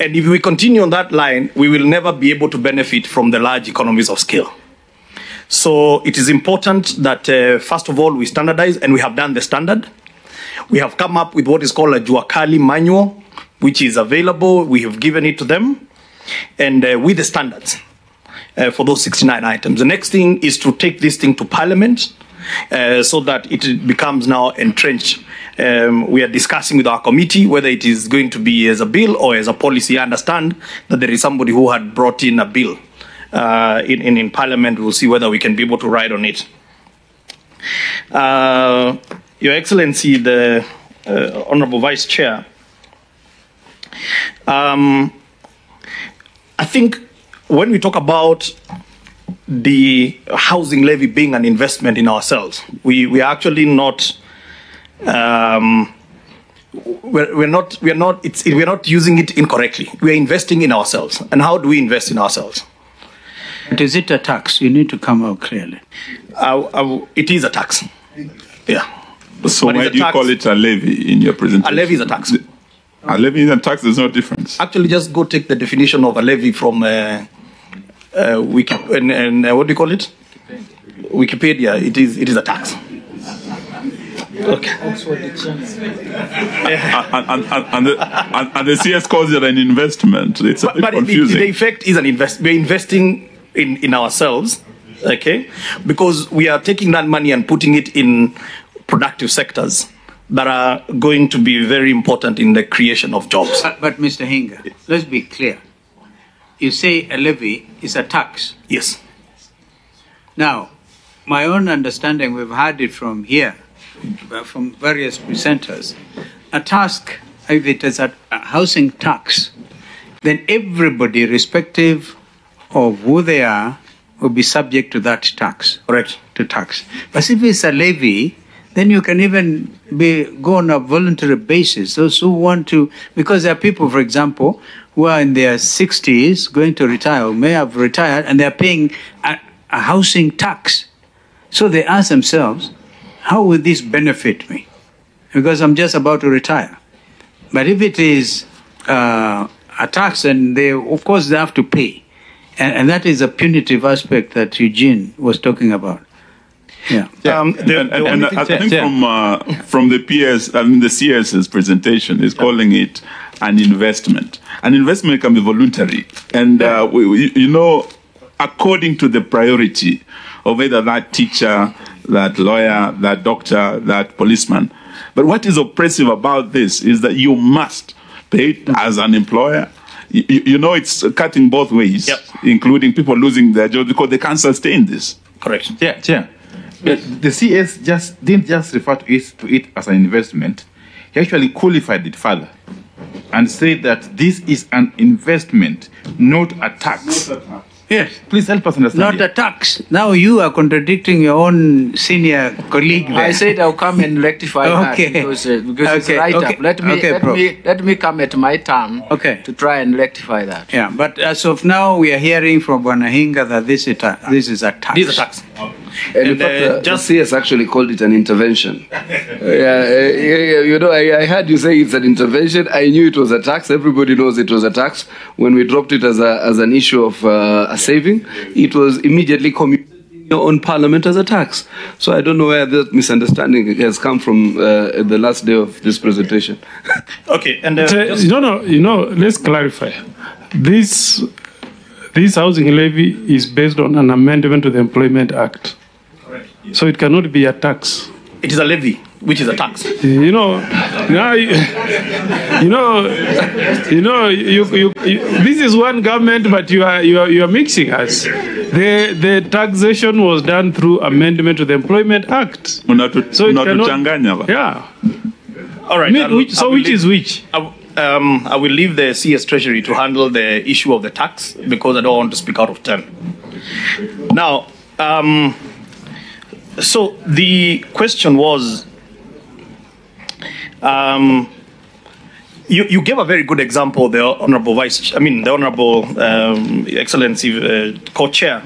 And if we continue on that line, we will never be able to benefit from the large economies of scale. So it is important that, first of all, we standardize, and we have done the standard. We have come up with what is called a Juakali manual, which is available. We have given it to them, and with the standards for those 69 items. The next thing is to take this thing to Parliament so that it becomes now entrenched. We are discussing with our committee whether it is going to be as a bill or as a policy. I understand that there is somebody who had brought in a bill in Parliament. We'll see whether we can be able to ride on it. Your Excellency, the Honorable Vice Chair, I think when we talk about the housing levy being an investment in ourselves, we are actually not. We're not using it incorrectly. We are investing in ourselves. And how do we invest in ourselves? But is it a tax? You need to come out clearly. It is a tax. Yeah. So but why do you call it a levy in your presentation? A levy is a tax. A levy and a tax, there's no difference. Actually, just go take the definition of a levy from what do you call it? Wikipedia. It is a tax. Okay. And the CS calls it an investment. It's a bit confusing. The effect is an investment. We're investing in ourselves, okay? Because we are taking that money and putting it in productive sectors that are going to be very important in the creation of jobs. But Mr. Hinga, let's be clear. You say a levy is a tax. Yes. Now, my own understanding, we've heard it from here, from various presenters. A task, if it is a housing tax, then everybody, irrespective of who they are, will be subject to that tax. Correct. To tax. But if it's a levy, then you can even go on a voluntary basis. Those who want to, because there are people, for example, who are in their 60s, going to retire, or may have retired, and they're paying a housing tax. So they ask themselves, how will this benefit me? Because I'm just about to retire. But if it is a tax, then of course they have to pay. And that is a punitive aspect that Eugene was talking about. Yeah. I think from the PS, the CS's presentation is calling it an investment. An investment can be voluntary. And, according to the priority of either that teacher, that lawyer, that doctor, that policeman. But what is oppressive about this is that you must pay it as an employer. It's cutting both ways, yep, including people losing their jobs because they can't sustain this. Correct. Yeah. But the CS didn't just refer to it as an investment. He actually qualified it further and said that this is an investment, not a tax. Not a tax. Yes. Please help us understand. Not a tax. Now you are contradicting your own senior colleague there. I said I'll come and rectify that because it's right up. Let me come at my turn to try and rectify that. Yeah, but as of now, we are hearing from Bwana Hinga that this is a tax. This is a tax. And in fact, just CS actually called it an intervention. I heard you say it's an intervention. I knew it was a tax. Everybody knows it was a tax. When we dropped it as an issue of a saving, it was immediately communicated on Parliament as a tax. So I don't know where that misunderstanding has come from the last day of this presentation. Okay, and let's clarify. This housing levy is based on an amendment to the Employment Act. Correct. Yes. So it cannot be a tax. It is a levy, which is a tax. This is one government, but you are mixing us. The taxation was done through amendment to the Employment Act. So it cannot. Yeah. All right. Which is which? I will leave the CS Treasury to handle the issue of the tax because I don't want to speak out of turn. Now, so the question was, you gave a very good example, the Honorable Excellency Co-Chair,